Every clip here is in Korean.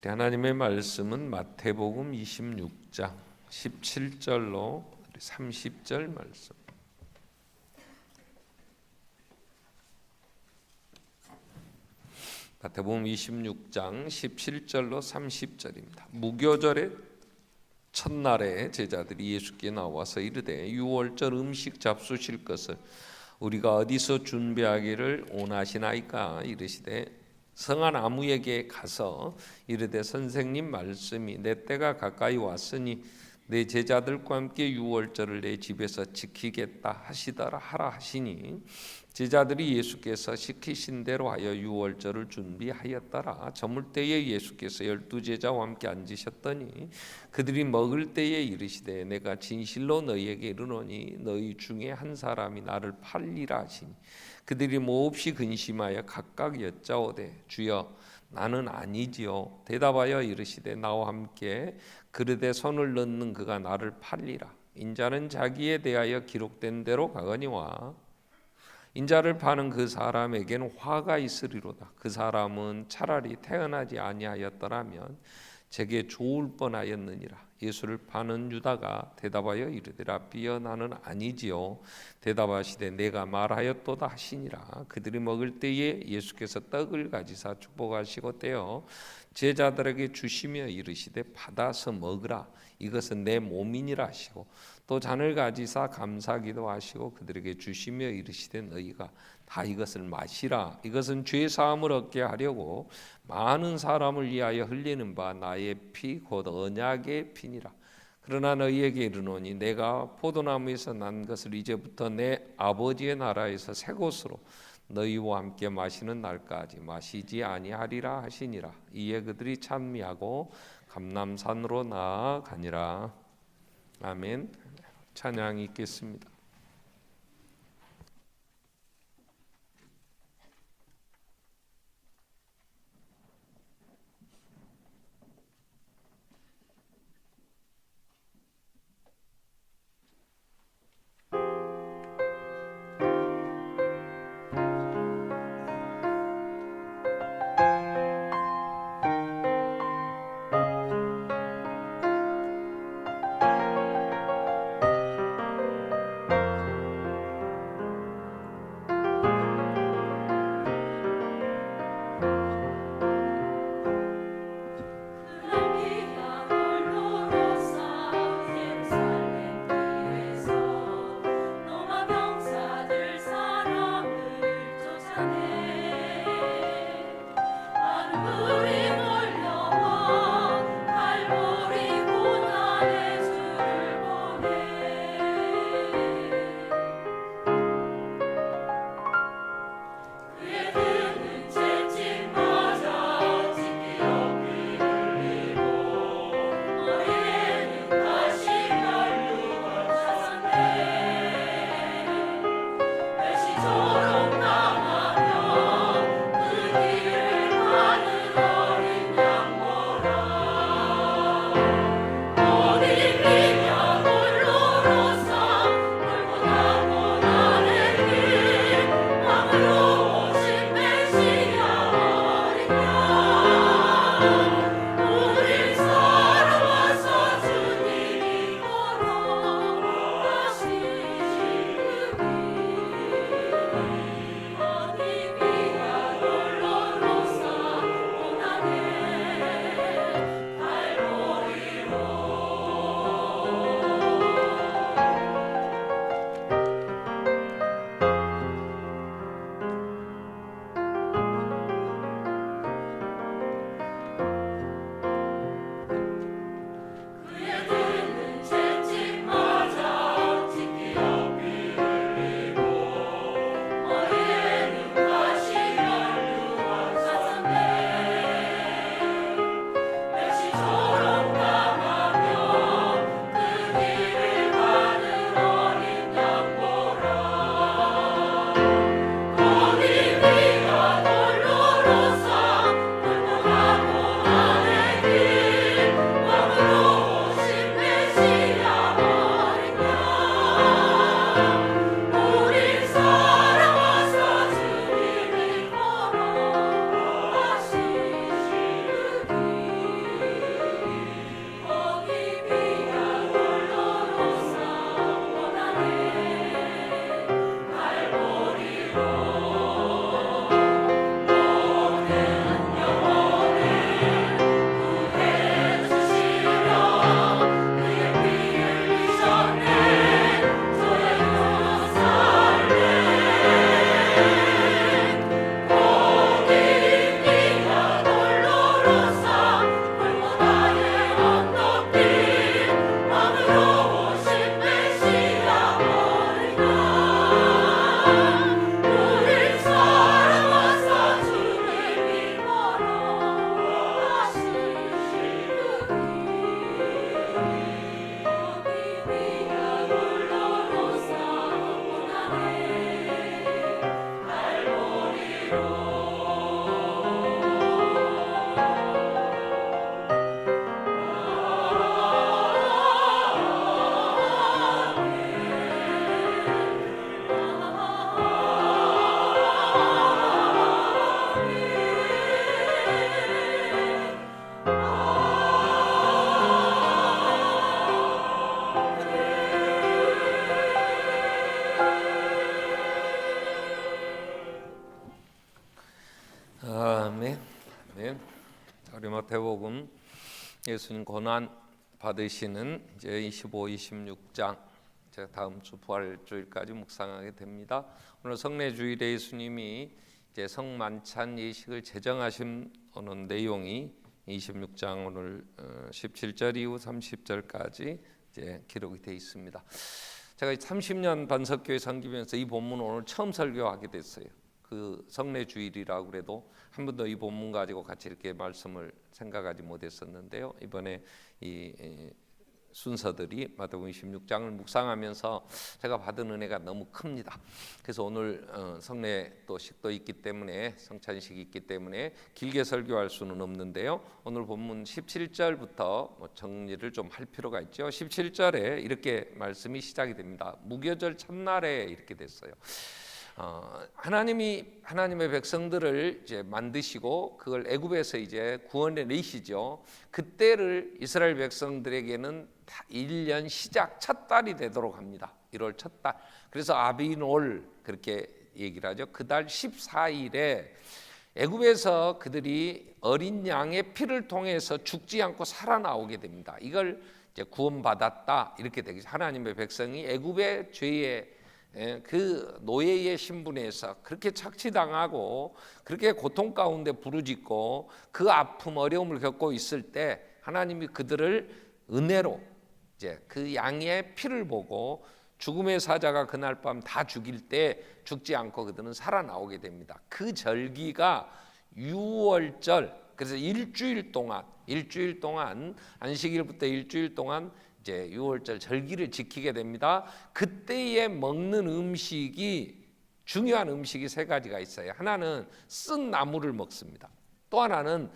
하나님의 말씀은 마태복음 26장 17절로 30절 말씀. 마태복음 26장 17절로 30절입니다. 무교절의 첫날에 제자들이 예수께 나와서 이르되 유월절 음식 잡수실 것을 우리가 어디서 준비하기를 원하시나이까? 이르시되 성한 아무에게 가서 이르되 선생님 말씀이 내 때가 가까이 왔으니 내 제자들과 함께 유월절을 내 집에서 지키겠다 하시더라 하라 하시니 제자들이 예수께서 시키신 대로 하여 유월절을 준비하였더라. 저물 때에 예수께서 12제자와 함께 앉으셨더니 그들이 먹을 때에 이르시되 내가 진실로 너희에게 이르노니 너희 중에 한 사람이 나를 팔리라 하시니 그들이 몹시 근심하여 각각 여짜오되 주여 나는 아니지요. 대답하여 이르시되 나와 함께 그릇에 손을 넣는 그가 나를 팔리라. 인자는 자기에 대하여 기록된 대로 가거니와 인자를 파는 그 사람에게는 화가 있으리로다. 그 사람은 차라리 태어나지 아니하였더라면 제게 좋을 뻔하였느니라. 예수를 파는 유다가 대답하여 이르되 라삐여 나는 아니지요. 대답하시되 내가 말하였도다 하시니라. 그들이 먹을 때에 예수께서 떡을 가지사 축복하시고 떼어 제자들에게 주시며 이르시되 받아서 먹으라. 이것은 내 몸이니라 하시고 또 잔을 가지사 감사기도 하시고 그들에게 주시며 이르시되 너희가 다 이것을 마시라. 이것은 죄 사함을 얻게 하려고 많은 사람을 위하여 흘리는 바 나의 피 곧 언약의 피니라. 그러나 너희에게 이르노니 내가 포도나무에서 난 것을 이제부터 내 아버지의 나라에서 새 것으로 너희와 함께 마시는 날까지 마시지 아니하리라 하시니라. 이에 그들이 찬미하고 감람산으로 나아가니라. 아멘. 찬양이 있겠습니다. 마태복음 예수님 고난 받으시는 이제 25, 26장 제가 다음 주 부활주일까지 묵상하게 됩니다. 오늘 성례주일에 예수님이 이제 성만찬 예식을 제정하신 내용이 26장 오늘 17절 이후 30절까지 이제 기록이 되어 있습니다. 제가 30년 반석교회 섬기면서 이 본문을 오늘 처음 설교하게 됐어요. 그 성례주일이라고 그래도 한 번도 이 본문 가지고 같이 이렇게 말씀을 생각하지 못했었는데요. 이번에 이 순서들이 마태복음 26장을 묵상하면서 제가 받은 은혜가 너무 큽니다. 그래서 오늘 성례식도 있기 때문에 성찬식이 있기 때문에 길게 설교할 수는 없는데요. 오늘 본문 17절부터 정리를 좀 할 필요가 있죠. 17절에 이렇게 말씀이 시작이 됩니다. 무교절 첫날에 이렇게 됐어요. 하나님의 백성들을 이제 만드시고 그걸 애굽에서 이제 구원해 내시죠. 그때를 이스라엘 백성들에게는 1년 시작 첫 달이 되도록 합니다. 1월 첫 달. 그래서 아비놀 그렇게 얘기를 하죠. 그달 14일에 애굽에서 그들이 어린 양의 피를 통해서 죽지 않고 살아나오게 됩니다. 이걸 이제 구원받았다 이렇게 되겠죠. 하나님의 백성이 애굽의 죄에 그 노예의 신분에서 그렇게 착취당하고 그렇게 고통 가운데 부르짖고 그 아픔 어려움을 겪고 있을 때 하나님이 그들을 은혜로 이제 그 양의 피를 보고 죽음의 사자가 그날 밤 다 죽일 때 죽지 않고 그들은 살아나오게 됩니다. 그 절기가 유월절. 그래서 일주일 동안 안식일부터 일주일 동안 이제 유월절 절기를 지키게 됩니다. 그때에 먹는 음식이 중요한 음식이 세 가지가 있어요. 하나는 쓴 나물을 먹습니다. 또 하나는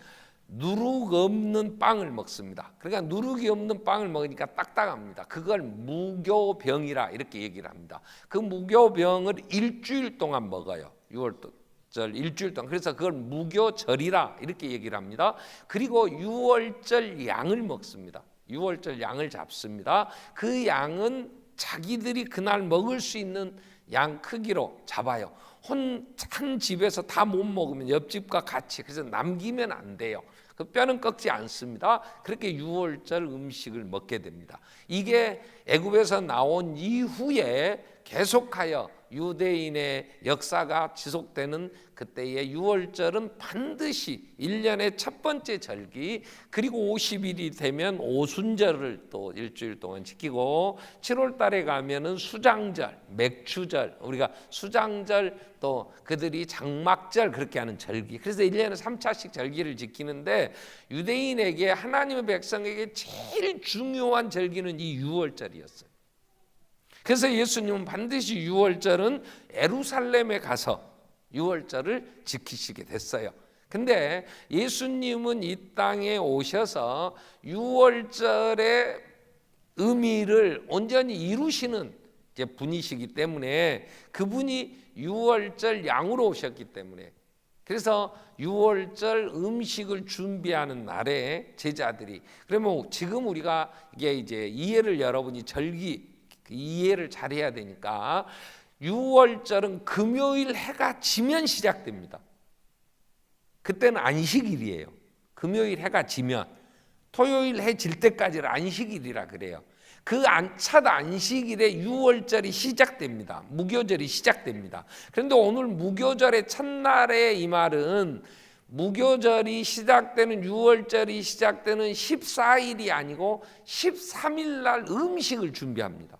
누룩 없는 빵을 먹습니다. 그러니까 누룩이 없는 빵을 먹으니까 딱딱합니다. 그걸 무교병이라 이렇게 얘기를 합니다. 그 무교병을 일주일 동안 먹어요. 유월절 일주일 동안. 그래서 그걸 무교절이라 이렇게 얘기를 합니다. 그리고 유월절 양을 먹습니다. 유월절 양을 잡습니다. 그 양은 자기들이 그날 먹을 수 있는 양 크기로 잡아요. 한 집에서 다 못 먹으면 옆집과 같이, 그래서 남기면 안 돼요. 그 뼈는 꺾지 않습니다. 그렇게 유월절 음식을 먹게 됩니다. 이게 애굽에서 나온 이후에 계속하여 유대인의 역사가 지속되는 그때의 유월절은 반드시 1년의 첫 번째 절기, 그리고 50일이 되면 오순절을 또 일주일 동안 지키고 7월 달에 가면은 수장절, 맥추절, 우리가 수장절 또 그들이 장막절 그렇게 하는 절기. 그래서 1년에 3차씩 절기를 지키는데 유대인에게 하나님의 백성에게 제일 중요한 절기는 이 유월절이었어요. 그래서 예수님은 반드시 유월절은 예루살렘에 가서 유월절을 지키시게 됐어요. 근데 예수님은 이 땅에 오셔서 유월절의 의미를 온전히 이루시는 이제 분이시기 때문에 그분이 유월절 양으로 오셨기 때문에, 그래서 유월절 음식을 준비하는 날에 제자들이, 그러면 지금 우리가 이게 이제 이해를 여러분이 절기 이해를 잘해야 되니까 유월절은 금요일 해가 지면 시작됩니다. 그때는 안식일이에요. 금요일 해가 지면 토요일 해 질 때까지를 안식일이라 그래요. 그 첫 안식일에 유월절이 시작됩니다. 무교절이 시작됩니다. 그런데 오늘 무교절의 첫날에 이 말은 무교절이 시작되는 유월절이 시작되는 14일이 아니고 13일 날 음식을 준비합니다.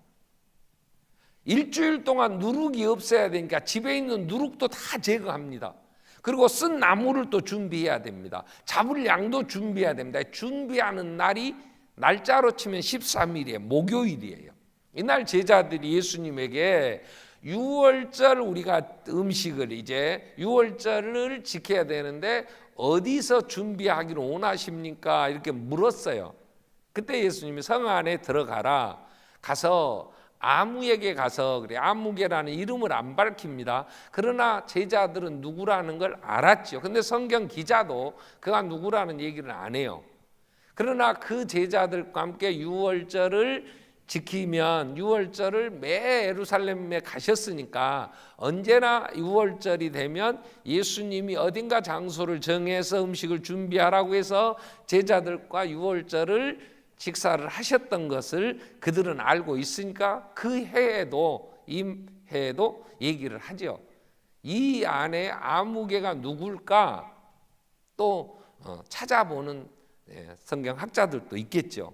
일주일 동안 누룩이 없어야 되니까 집에 있는 누룩도 다 제거합니다. 그리고 쓴 나물을 또 준비해야 됩니다. 잡을 양도 준비해야 됩니다. 준비하는 날이 날짜로 치면 13일이에요. 목요일이에요. 이날 제자들이 예수님에게 유월절 우리가 음식을 이제 유월절을 지켜야 되는데 어디서 준비하기를 원하십니까? 이렇게 물었어요. 그때 예수님이 성 안에 들어가라. 가서 아무에게 가서 그래. 아무개라는 이름을 안 밝힙니다. 그러나 제자들은 누구라는 걸 알았죠. 근데 성경 기자도 그가 누구라는 얘기를 안 해요. 그러나 그 제자들과 함께 유월절을 지키면 유월절을 매 예루살렘에 가셨으니까 언제나 유월절이 되면 예수님이 어딘가 장소를 정해서 음식을 준비하라고 해서 제자들과 유월절을 식사를 하셨던 것을 그들은 알고 있으니까 그 해에도 임해에도 얘기를 하죠. 이 안에 아무개가 누굴까 또 찾아보는 성경 학자들도 있겠죠.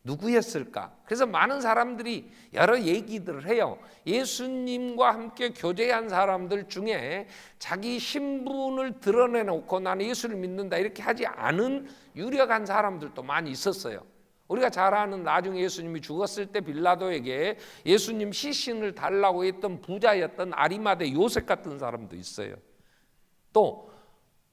누구였을까? 그래서 많은 사람들이 여러 얘기들을 해요. 예수님과 함께 교제한 사람들 중에 자기 신분을 드러내놓고 나는 예수를 믿는다 이렇게 하지 않은 유력한 사람들도 많이 있었어요. 우리가 잘 아는 나중에 예수님이 죽었을 때 빌라도에게 예수님 시신을 달라고 했던 부자였던 아리마대 요셉 같은 사람도 있어요. 또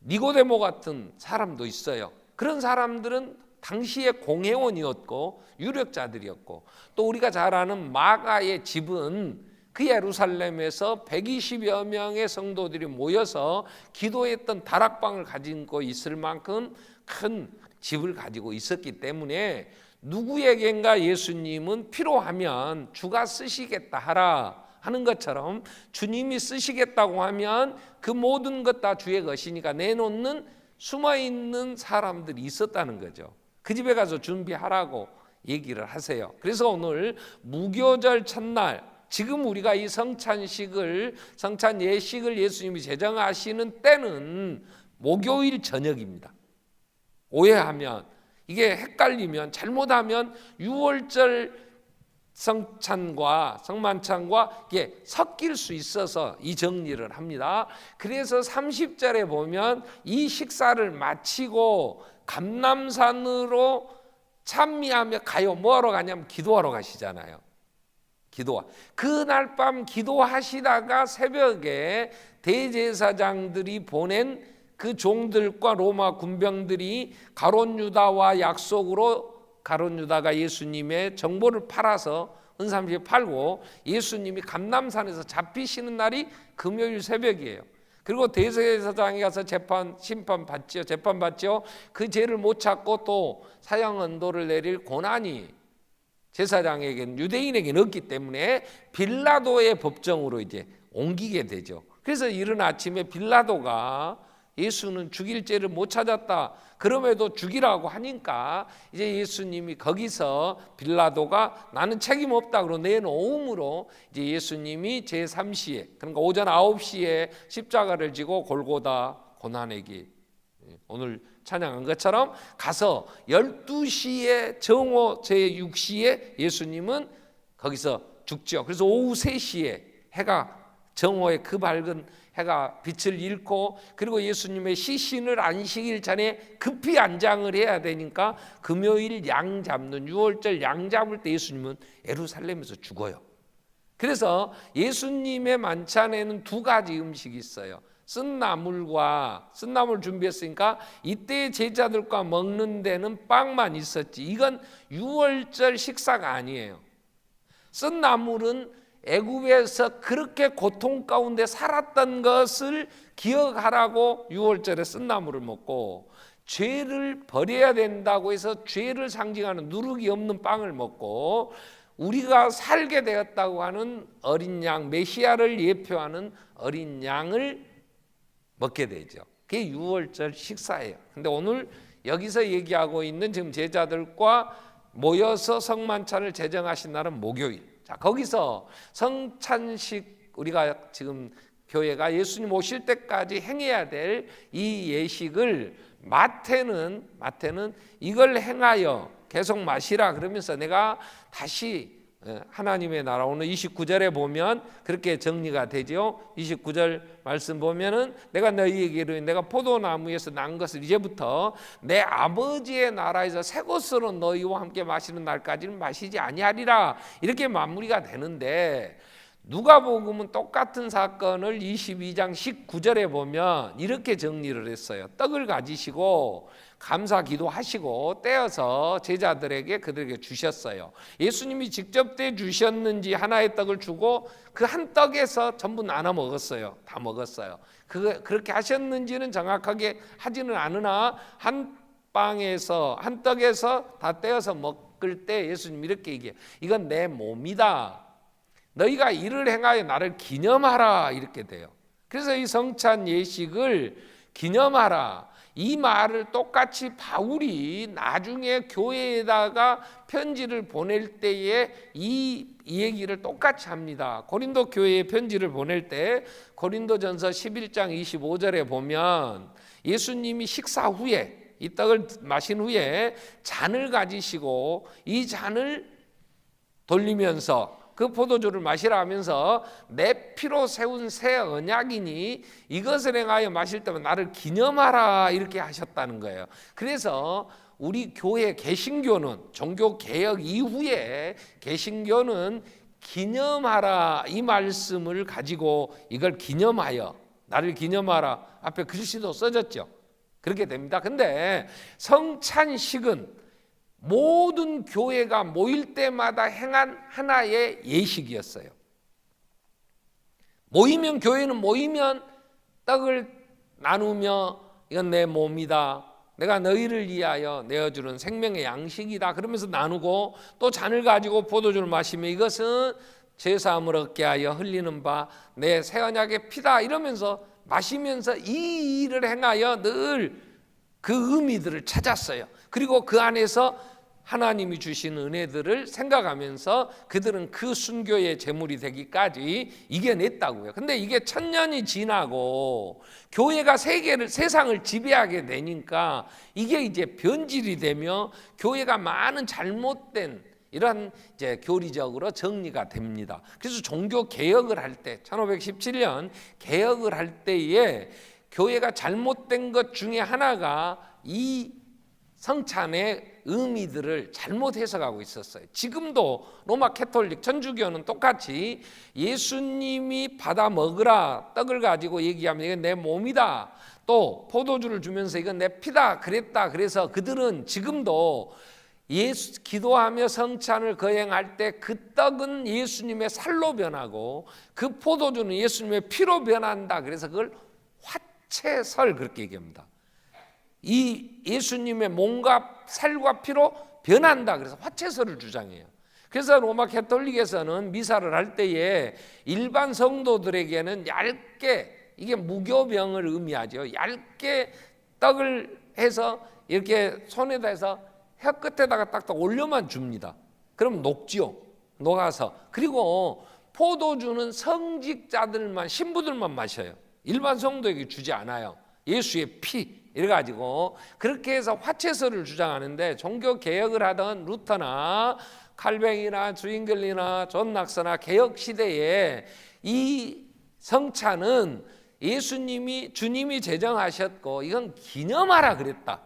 니고데모 같은 사람도 있어요. 그런 사람들은 당시의 공회원이었고 유력자들이었고 또 우리가 잘 아는 마가의 집은 그 예루살렘에서 120여 명의 성도들이 모여서 기도했던 다락방을 가지고 있을 만큼 큰 집을 가지고 있었기 때문에 누구에겐가 예수님은 필요하면 주가 쓰시겠다 하라 하는 것처럼 주님이 쓰시겠다고 하면 그 모든 것 다 주의 것이니까 내놓는 숨어있는 사람들이 있었다는 거죠. 그 집에 가서 준비하라고 얘기를 하세요. 그래서 오늘 무교절 첫날 지금 우리가 이 성찬 예식을 예수님이 제정하시는 때는 목요일 저녁입니다. 오해하면 이게 헷갈리면 잘못하면 유월절 성찬과 성만찬과 이게 섞일 수 있어서 이 정리를 합니다. 그래서 30절에 보면 이 식사를 마치고 감람산으로 찬미하며 가요. 뭐하러 가냐면 기도하러 가시잖아요. 그날 밤 기도하시다가 새벽에 대제사장들이 보낸 그 종들과 로마 군병들이 가룟 유다와 약속으로 가룟 유다가 예수님의 정보를 팔아서 은삼시에 팔고 예수님이 감람산에서 잡히시는 날이 금요일 새벽이에요. 그리고 대제사장이 가서 재판 받죠. 그 죄를 못 찾고 또 사형 언도를 내릴 고난이 제사장에게는 유대인에게는 없기 때문에 빌라도의 법정으로 이제 옮기게 되죠. 그래서 이른 아침에 빌라도가 예수는 죽일 죄를 못 찾았다. 그럼에도 죽이라고 하니까 이제 예수님이 거기서 빌라도가 나는 책임 없다 그러고 내놓음으로 이제 예수님이 제3시에 그러니까 오전 9시에 십자가를 지고 골고다 고난의 오늘 찬양한 것처럼 가서 12시에 정오 제6시에 예수님은 거기서 죽죠. 그래서 오후 3시에 해가 정오의 그 밝은 해가 빛을 잃고 그리고 예수님의 시신을 안식일 전에 급히 안장을 해야 되니까 금요일 양 잡는 유월절 양 잡을 때 예수님은 예루살렘에서 죽어요. 그래서 예수님의 만찬에는 두 가지 음식이 있어요. 쓴나물 준비했으니까 이때 제자들과 먹는 데는 빵만 있었지 이건 유월절 식사가 아니에요. 쓴나물은 애굽에서 그렇게 고통 가운데 살았던 것을 기억하라고 유월절에 쓴나물을 먹고 죄를 버려야 된다고 해서 죄를 상징하는 누룩이 없는 빵을 먹고 우리가 살게 되었다고 하는 어린 양 메시아를 예표하는 어린 양을 먹게 되죠. 그게 유월절 식사예요. 근데 오늘 여기서 얘기하고 있는 지금 제자들과 모여서 성만찬을 제정하신 날은 목요일. 자, 거기서 성찬식 우리가 지금 교회가 예수님 오실 때까지 행해야 될 이 예식을 마태는 이걸 행하여 계속 마시라 그러면서 내가 다시 하나님의 나라 오늘 29절에 보면 그렇게 정리가 되죠. 29절 말씀 보면은 내가 너희에게 이르노니 내가 포도나무에서 난 것을 이제부터 내 아버지의 나라에서 새 것으로 너희와 함께 마시는 날까지는 마시지 아니하리라 이렇게 마무리가 되는데 누가복음은 똑같은 사건을 22장 19절에 보면 이렇게 정리를 했어요. 떡을 가지시고 감사 기도하시고 떼어서 제자들에게 그들에게 주셨어요. 예수님이 직접 떼 주셨는지 하나의 떡을 주고 그 한 떡에서 전부 나눠 먹었어요. 다 먹었어요. 그렇게 하셨는지는 정확하게 하지는 않으나 한 빵에서 한 떡에서 다 떼어서 먹을 때 예수님 이렇게 얘기해요. 이건 내 몸이다. 너희가 이를 행하여 나를 기념하라 이렇게 돼요. 그래서 이 성찬 예식을 기념하라 이 말을 똑같이 바울이 나중에 교회에다가 편지를 보낼 때에 이 얘기를 똑같이 합니다. 고린도 교회에 편지를 보낼 때 고린도전서 11장 25절에 보면 예수님이 식사 후에 이 떡을 마신 후에 잔을 가지시고 이 잔을 돌리면서 그 포도주를 마시라 하면서 내 피로 세운 새 언약이니 이것을 행하여 마실 때면 나를 기념하라 이렇게 하셨다는 거예요. 그래서 우리 교회 개신교는 종교 개혁 이후에 개신교는 기념하라 이 말씀을 가지고 이걸 기념하여 나를 기념하라 앞에 글씨도 써졌죠. 그렇게 됩니다. 근데 성찬식은 모든 교회가 모일 때마다 행한 하나의 예식이었어요. 교회는 모이면 떡을 나누며 이건 내 몸이다. 내가 너희를 위하여 내어주는 생명의 양식이다. 그러면서 나누고 또 잔을 가지고 포도주를 마시며 이것은 죄사함을 얻게 하여 흘리는 바 내 새 언약의 피다. 이러면서 마시면서 이 일을 행하여 늘 그 의미들을 찾았어요. 그리고 그 안에서 하나님이 주신 은혜들을 생각하면서 그들은 그 순교의 제물이 되기까지 이겨냈다고요. 근데 이게 1000년이 지나고 교회가 세상을 지배하게 되니까 이게 이제 변질이 되며 교회가 많은 잘못된 이런 이제 교리적으로 정리가 됩니다. 그래서 종교 개혁을 할 때 1517년 개혁을 할 때에 교회가 잘못된 것 중에 하나가 이 성찬의 의미들을 잘못 해석하고 있었어요. 지금도 로마 캐톨릭 천주교는 똑같이 예수님이 받아 먹으라 떡을 가지고 얘기하면 이건 내 몸이다. 또 포도주를 주면서 이건 내 피다 그랬다. 그래서 그들은 지금도 기도하며 성찬을 거행할 때 그 떡은 예수님의 살로 변하고 그 포도주는 예수님의 피로 변한다. 그래서 그걸 화채설 그렇게 얘기합니다. 이 예수님의 몸과 살과 피로 변한다. 그래서 화채설을 주장해요. 그래서 로마 캐톨릭에서는 미사를 할 때에 일반 성도들에게는 얇게 이게 무교병을 의미하죠. 얇게 떡을 해서 이렇게 손에다 해서 혀 끝에다가 딱딱 올려만 줍니다. 그럼 녹지요. 녹아서. 그리고 포도주는 성직자들만 신부들만 마셔요. 일반 성도에게 주지 않아요. 예수의 피 이래가지고 그렇게 해서 화채설을 주장하는데 종교 개혁을 하던 루터나 칼뱅이나 주인글리나 존 낙서나 개혁 시대에 이 성찬은 주님이 제정하셨고 이건 기념하라 그랬다.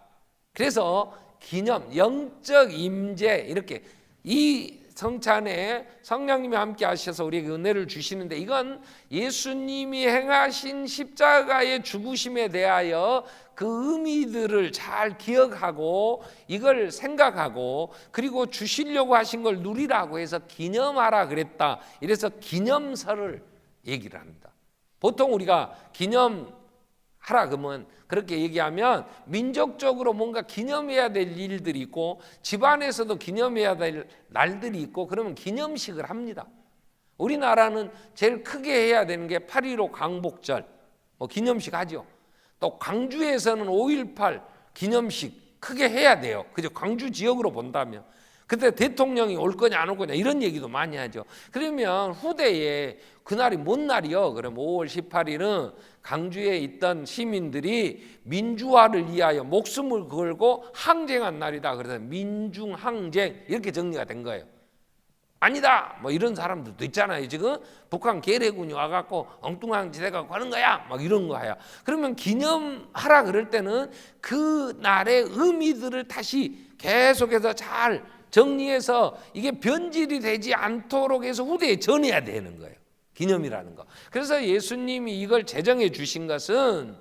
그래서 기념, 영적 임재 이렇게 이 성찬에 성령님이 함께 하셔서 우리에게 은혜를 주시는데 이건 예수님이 행하신 십자가의 죽으심에 대하여 그 의미들을 잘 기억하고 이걸 생각하고 그리고 주시려고 하신 걸 누리라고 해서 기념하라 그랬다. 이래서 기념설을 얘기를 합니다. 보통 우리가 기념하라 그러면 그렇게 얘기하면 민족적으로 뭔가 기념해야 될 일들이 있고 집안에서도 기념해야 될 날들이 있고 그러면 기념식을 합니다. 우리나라는 제일 크게 해야 되는 게 8.15 광복절 기념식 하죠. 또 광주에서는 5.18 기념식 크게 해야 돼요. 그죠? 광주 지역으로 본다면 그때 대통령이 올 거냐 안 올 거냐 이런 얘기도 많이 하죠. 그러면 후대에 그날이 뭔 날이요? 그럼 5월 18일은 강주에 있던 시민들이 민주화를 위하여 목숨을 걸고 항쟁한 날이다. 그래서 민중항쟁 이렇게 정리가 된 거예요. 아니다 뭐 이런 사람들도 있잖아요. 지금 북한 계래군이 와갖고 엉뚱한 짓 해갖고 하는 거야 막 이런 거야. 그러면 기념하라 그럴 때는 그 날의 의미들을 다시 계속해서 잘 정리해서 이게 변질이 되지 않도록 해서 후대에 전해야 되는 거예요. 기념이라는 거. 그래서 예수님이 이걸 제정해 주신 것은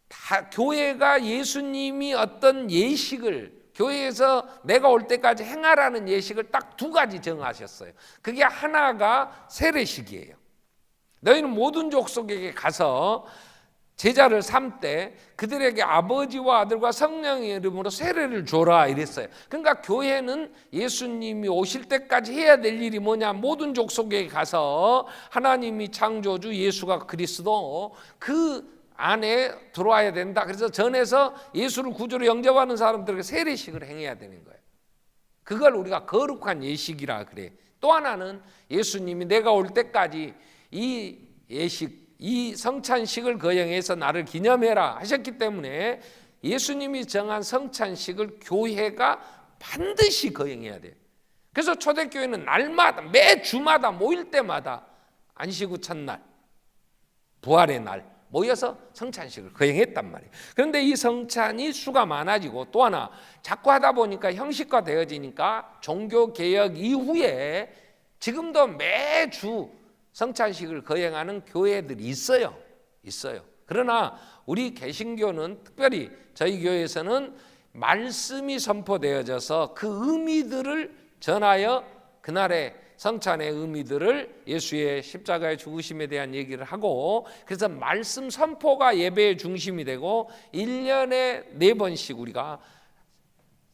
다 교회가 예수님이 어떤 예식을 교회에서 내가 올 때까지 행하라는 예식을 딱 2가지 정하셨어요. 그게 하나가 세례식이에요. 너희는 모든 족속에게 가서 제자를 삼때 그들에게 아버지와 아들과 성령의 이름으로 세례를 줘라 이랬어요. 그러니까 교회는 예수님이 오실 때까지 해야 될 일이 뭐냐, 모든 족속에 가서 하나님이 창조주 예수가 그리스도 그 안에 들어와야 된다. 그래서 전에서 예수를 구주로 영접하는 사람들에게 세례식을 행해야 되는 거예요. 그걸 우리가 거룩한 예식이라 그래. 또 하나는 예수님이 내가 올 때까지 이 예식, 이 성찬식을 거행해서 나를 기념해라 하셨기 때문에 예수님이 정한 성찬식을 교회가 반드시 거행해야 돼요. 그래서 초대교회는 날마다, 매 주마다 모일 때마다 안식 후 첫날, 부활의 날 모여서 성찬식을 거행했단 말이에요. 그런데 이 성찬이 수가 많아지고 또 하나 자꾸 하다 보니까 형식화 되어지니까 종교개혁 이후에 지금도 매주 성찬식을 거행하는 교회들이 있어요. 그러나 우리 개신교는 특별히 저희 교회에서는 말씀이 선포되어져서 그 의미들을 전하여 그날의 성찬의 의미들을 예수의 십자가의 죽으심에 대한 얘기를 하고, 그래서 말씀 선포가 예배의 중심이 되고 1년에 4번씩 우리가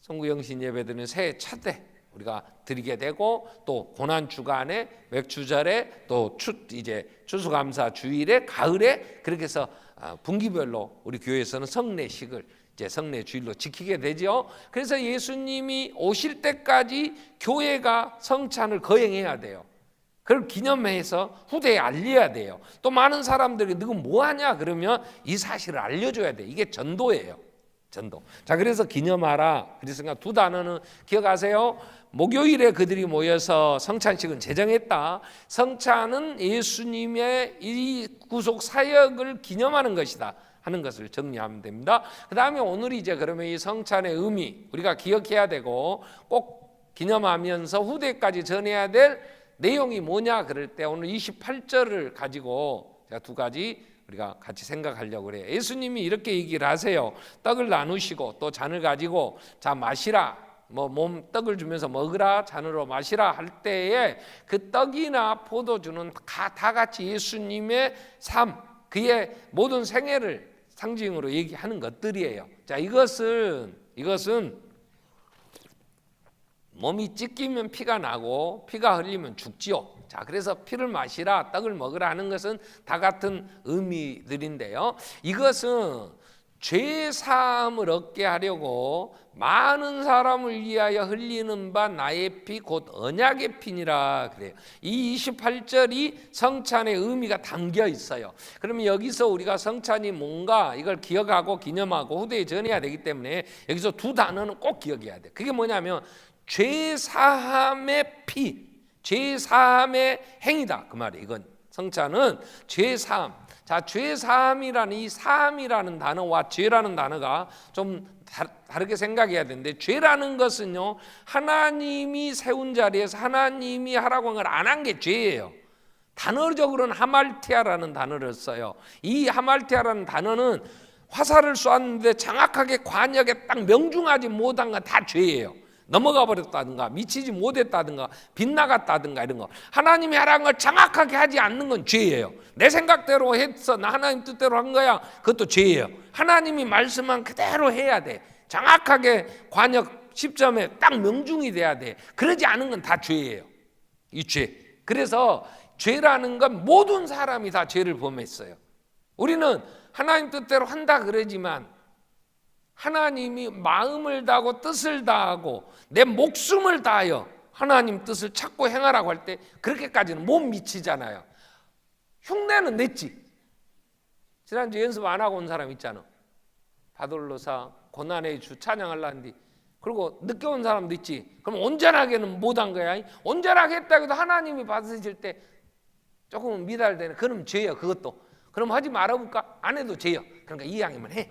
성구영신 예배드리는 새해 첫 때 우리가 드리게 되고, 또 고난 주간에 맥주절에 또 이제 추수감사 주일에 가을에 그렇게 해서 분기별로 우리 교회에서는 성례식을 이제 성례 주일로 지키게 되죠. 그래서 예수님이 오실 때까지 교회가 성찬을 거행해야 돼요. 그걸 기념해서 후대에 알려야 돼요. 또 많은 사람들이 너가 뭐 하냐 그러면 이 사실을 알려줘야 돼. 이게 전도예요. 전도. 자, 그래서 기념하라. 그래서 두 단어는 기억하세요. 목요일에 그들이 모여서 성찬식은 제정했다. 성찬은 예수님의 이 구속 사역을 기념하는 것이다 하는 것을 정리하면 됩니다. 그 다음에 오늘 이제 그러면 이 성찬의 의미 우리가 기억해야 되고 꼭 기념하면서 후대까지 전해야 될 내용이 뭐냐 그럴 때 오늘 28절을 가지고 제가 두 가지 우리가 같이 생각하려고 그래요. 예수님이 이렇게 얘기를 하세요. 떡을 나누시고 또 잔을 가지고 자 마시라. 떡을 주면서 먹으라, 잔으로 마시라 할 때에 그 떡이나 포도주는 다 같이 예수님의 삶, 그의 모든 생애를 상징으로 얘기하는 것들이에요. 자, 이것은 몸이 찢기면 피가 나고 피가 흘리면 죽지요. 자, 그래서 피를 마시라, 떡을 먹으라 하는 것은 다 같은 의미들인데요. 이것은 죄 사함을 얻게 하려고 많은 사람을 위하여 흘리는 바 나의 피 곧 언약의 피니라 그래요. 이 28절이 성찬의 의미가 담겨 있어요. 그러면 여기서 우리가 성찬이 뭔가 이걸 기억하고 기념하고 후대에 전해야 되기 때문에 여기서 두 단어는 꼭 기억해야 돼요. 그게 뭐냐면 죄 사함의 피, 죄 사함의 행위다 그 말이에요. 이건 성찬은 죄 사함. 자, 죄 사함이라는 이 사함이라는 단어와 죄라는 단어가 좀 다르게 생각해야 되는데, 죄라는 것은요 하나님이 세운 자리에서 하나님이 하라고 한 걸 안 한 게 죄예요. 단어적으로는 하말티아라는 단어를 써요. 이 하말티아라는 단어는 화살을 쏘았는데 정확하게 관역에 딱 명중하지 못한 건 다 죄예요. 넘어가 버렸다든가 미치지 못했다든가 빗나갔다든가 이런 거, 하나님이 하라는 걸 정확하게 하지 않는 건 죄예요. 내 생각대로 했어, 나 하나님 뜻대로 한 거야, 그것도 죄예요. 하나님이 말씀한 그대로 해야 돼. 정확하게 관역 시점에 딱 명중이 돼야 돼. 그러지 않은 건 다 죄예요. 이 죄. 그래서 죄라는 건 모든 사람이 다 죄를 범했어요. 우리는 하나님 뜻대로 한다 그러지만 하나님이 마음을 다하고 뜻을 다하고 내 목숨을 다하여 하나님 뜻을 찾고 행하라고 할 때 그렇게까지는 못 미치잖아요. 흉내는 냈지. 지난주 연습 안 하고 온 사람 있잖아. 바돌로사 고난의 주 찬양하려는데 그리고 늦게 온 사람도 있지. 그럼 온전하게는 못한 거야. 온전하게 했다 해도 하나님이 받으실 때 조금 미달되는, 그럼 죄야 그것도. 그럼 하지 말아볼까? 안 해도 죄야. 그러니까 이왕이면 해.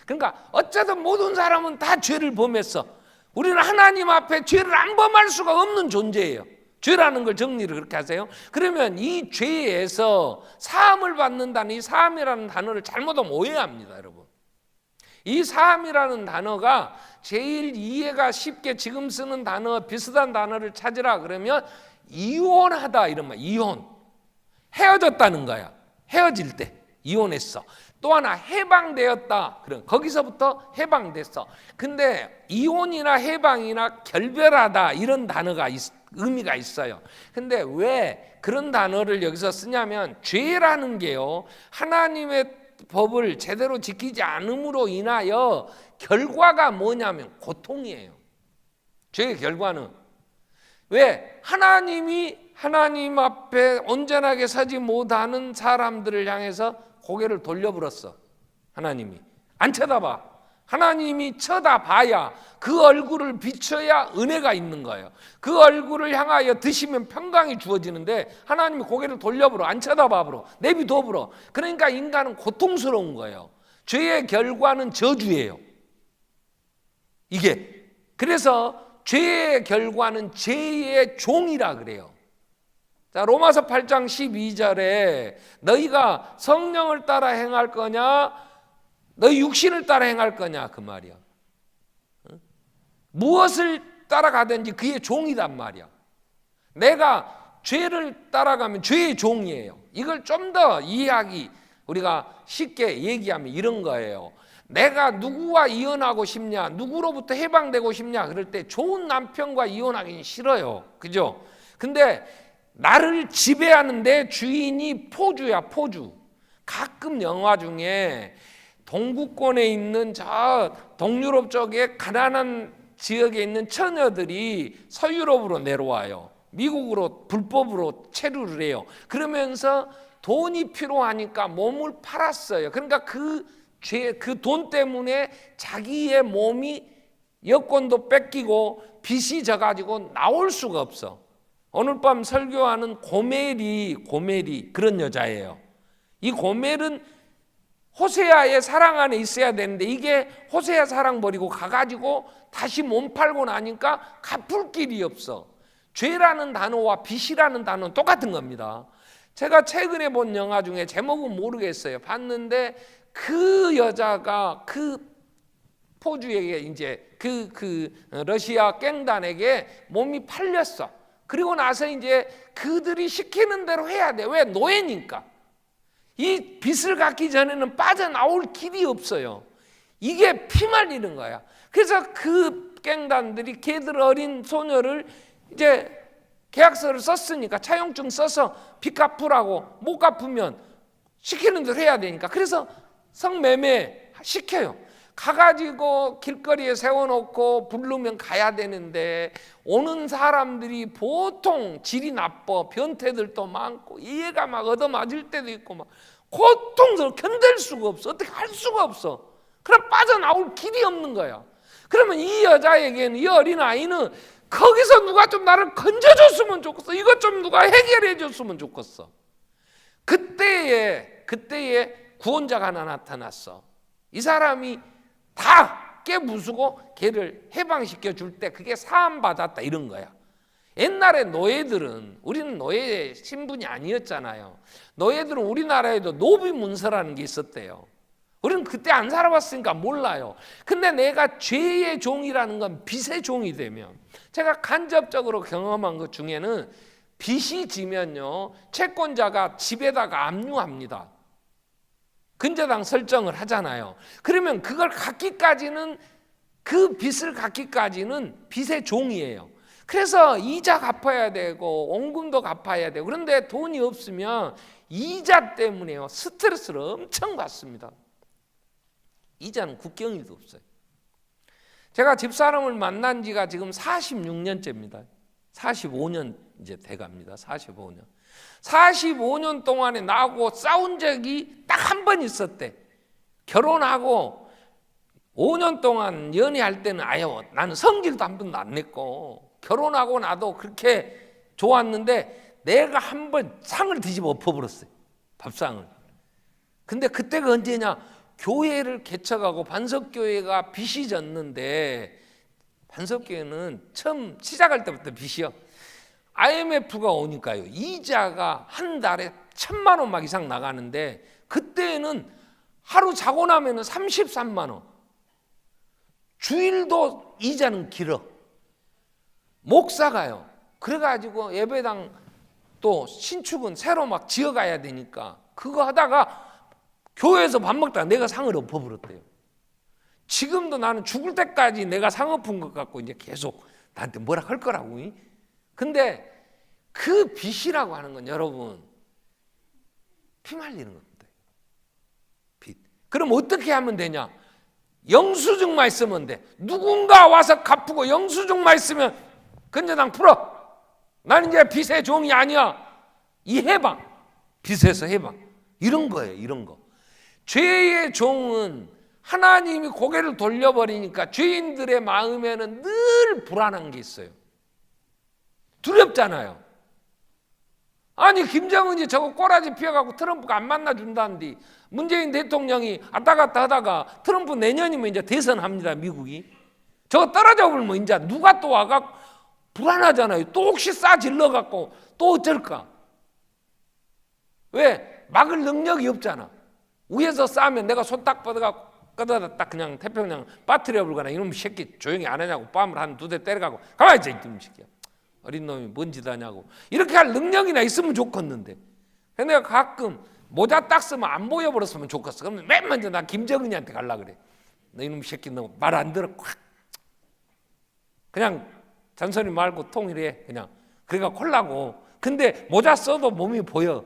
그러니까 어쨌든 모든 사람은 다 죄를 범했어. 우리는 하나님 앞에 죄를 안 범할 수가 없는 존재예요. 죄라는 걸 정리를 그렇게 하세요. 그러면 이 죄에서 사함을 받는다는 이 사함이라는 단어를 잘못하면 오해합니다, 여러분. 이 사함이라는 단어가 제일 이해가 쉽게 지금 쓰는 단어 비슷한 단어를 찾으라 그러면 이혼하다 이런 말. 이혼, 헤어졌다는 거야. 헤어질 때 이혼했어. 또 하나 해방되었다. 그럼 거기서부터 해방됐어. 근데 이혼이나 해방이나 결별하다 이런 단어가 의미가 있어요. 근데 왜 그런 단어를 여기서 쓰냐면 죄라는 게요, 하나님의 법을 제대로 지키지 않음으로 인하여 결과가 뭐냐면 고통이에요. 죄의 결과는 왜? 하나님 앞에 온전하게 서지 못하는 사람들을 향해서 고개를 돌려버렸어. 하나님이 안 쳐다봐. 하나님이 쳐다봐야 그 얼굴을 비춰야 은혜가 있는 거예요. 그 얼굴을 향하여 드시면 평강이 주어지는데 하나님이 고개를 돌려버려. 안 쳐다봐버려. 내비둬버려. 그러니까 인간은 고통스러운 거예요. 죄의 결과는 저주예요. 이게 그래서 죄의 결과는 죄의 종이라 그래요. 자, 로마서 8장 12절에 너희가 성령을 따라 행할 거냐 너희 육신을 따라 행할 거냐 그 말이야. 무엇을 따라가든지 그의 종이단 말이야. 내가 죄를 따라가면 죄의 종이에요. 이걸 좀 더 이해하기 우리가 쉽게 얘기하면 이런 거예요. 내가 누구와 이혼하고 싶냐, 누구로부터 해방되고 싶냐 그럴 때 좋은 남편과 이혼하기는 싫어요. 그죠? 근데 나를 지배하는 내 주인이 포주야, 포주. 가끔 영화 중에 동구권에 있는 저 동유럽 쪽에 가난한 지역에 있는 처녀들이 서유럽으로 내려와요. 미국으로 불법으로 체류를 해요. 그러면서 돈이 필요하니까 몸을 팔았어요. 그러니까 그 돈 때문에 자기의 몸이 여권도 뺏기고 빚이 져가지고 나올 수가 없어. 오늘 밤 설교하는 고멜이 그런 여자예요. 이 고멜은 호세아의 사랑 안에 있어야 되는데 이게 호세아 사랑 버리고 가가지고 다시 몸 팔고 나니까 갚을 길이 없어. 죄라는 단어와 빚이라는 단어는 똑같은 겁니다. 제가 최근에 본 영화 중에 제목은 모르겠어요. 봤는데 그 여자가 그 포주에게 이제 그 러시아 갱단에게 몸이 팔렸어. 그리고 나서 이제 그들이 시키는 대로 해야 돼. 왜? 노예니까. 이 빚을 갚기 전에는 빠져나올 길이 없어요. 이게 피말리는 거야. 그래서 그 갱단들이 걔들 어린 소녀를 이제 계약서를 썼으니까 차용증 써서 빚 갚으라고 못 갚으면 시키는 대로 해야 되니까 그래서 성매매 시켜요. 가가지고 길거리에 세워놓고 부르면 가야 되는데 오는 사람들이 보통 질이 나빠. 변태들도 많고 이해가 막 얻어맞을 때도 있고 막 고통스러워. 견딜 수가 없어. 어떻게 할 수가 없어. 그럼 빠져나올 길이 없는 거야. 그러면 이 여자에게는 이 어린아이는 거기서 누가 좀 나를 건져줬으면 좋겠어. 이것 좀 누가 해결해 줬으면 좋겠어. 그때에 구원자가 하나 나타났어. 이 사람이 다 깨부수고 걔를 해방시켜 줄 때 그게 사함받았다 이런 거야. 옛날에 노예들은 우리는 노예 신분이 아니었잖아요. 노예들은 우리나라에도 노비문서라는 게 있었대요. 우리는 그때 안 살아봤으니까 몰라요. 근데 내가 죄의 종이라는 건 빚의 종이 되면 제가 간접적으로 경험한 것 중에는 빚이 지면요 채권자가 집에다가 압류합니다. 근저당 설정을 하잖아요. 그러면 그걸 갚기까지는 그 빚을 갚기까지는 빚의 종이에요. 그래서 이자 갚아야 되고 원금도 갚아야 되고 그런데 돈이 없으면 이자 때문에요 스트레스를 엄청 받습니다. 이자는 국경일도 없어요. 제가 집사람을 만난 지가 지금 46년째입니다. 45년 이제 돼갑니다. 45년 동안에 나하고 싸운 적이 딱 한 번 있었대. 결혼하고 5년 동안 연애할 때는 아유 나는 성질도 한 번도 안 냈고 결혼하고 나도 그렇게 좋았는데 내가 한 번 상을 뒤집어 엎어버렸어요. 밥상을. 근데 그때가 언제냐? 교회를 개척하고 반석교회가 빚이 졌는데 반석교회는 처음 시작할 때부터 빚이요. IMF가 오니까요. 이자가 한 달에 1,000만 원 막 이상 나가는데 그때는 하루 자고 나면 33만 원. 주일도 이자는 길어. 목사가요. 그래가지고 예배당 또 신축은 새로 막 지어가야 되니까 그거 하다가 교회에서 밥 먹다가 내가 상을 엎어버렸대요. 지금도 나는 죽을 때까지 내가 상 엎은 것 같고 이제 계속 나한테 뭐라 할 거라고. 근데 그 빚이라고 하는 건 여러분 피 말리는 겁니다. 빚. 그럼 어떻게 하면 되냐? 영수증만 있으면 돼. 누군가 와서 갚고 영수증만 있으면 근저당 풀어. 나는 이제 빚의 종이 아니야. 이 해방, 빚에서 해방, 이런 거예요. 이런 거. 죄의 종은 하나님이 고개를 돌려버리니까 죄인들의 마음에는 늘 불안한 게 있어요. 두렵잖아요. 아니 김정은이 저거 꼬라지 피워갖고 트럼프가 안 만나준다는데 문재인 대통령이 왔다 갔다 하다가 트럼프 내년이면 이제 대선합니다. 미국이. 저거 떨어져 버리면 이제 누가 또 와갖고 불안하잖아요. 또 혹시 싸질러갖고 또 어쩔까? 왜? 막을 능력이 없잖아. 위에서 싸면 내가 손 딱 뻗어갖고 끄덕다 딱 그냥 태평양 빠뜨려 불거나 이놈 새끼 조용히 안 하냐고 뺨을 한 2대 때려가고 가만히 있어 이놈 새끼야. 어린 놈이 뭔 짓 하냐고. 이렇게 할 능력이나 있으면 좋겠는데. 내가 가끔 모자 딱 쓰면 안 보여버렸으면 좋겠어. 그러면 맨 먼저 나 김정은이한테 가려고 그래. 너 이놈 새끼 너 말 안 들어. 그냥 잔소리 말고 통일해. 그냥. 그러니까 콜라고. 근데 모자 써도 몸이 보여.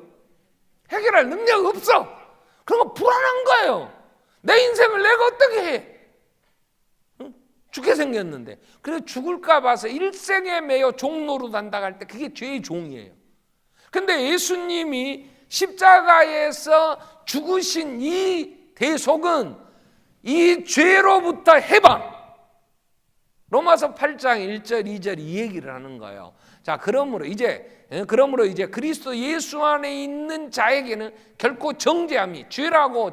해결할 능력 없어. 그런 거 불안한 거예요. 내 인생을 내가 어떻게 해? 죽게 생겼는데. 그래서 죽을까 봐서 일생에 매여 종노릇 한다고 할 때 그게 죄의 종이에요. 근데 예수님이 십자가에서 죽으신 이 대속은 이 죄로부터 해방. 로마서 8장 1절 2절 이 얘기를 하는 거예요. 자, 그러므로 이제 그리스도 예수 안에 있는 자에게는 결코 정죄함이 죄라고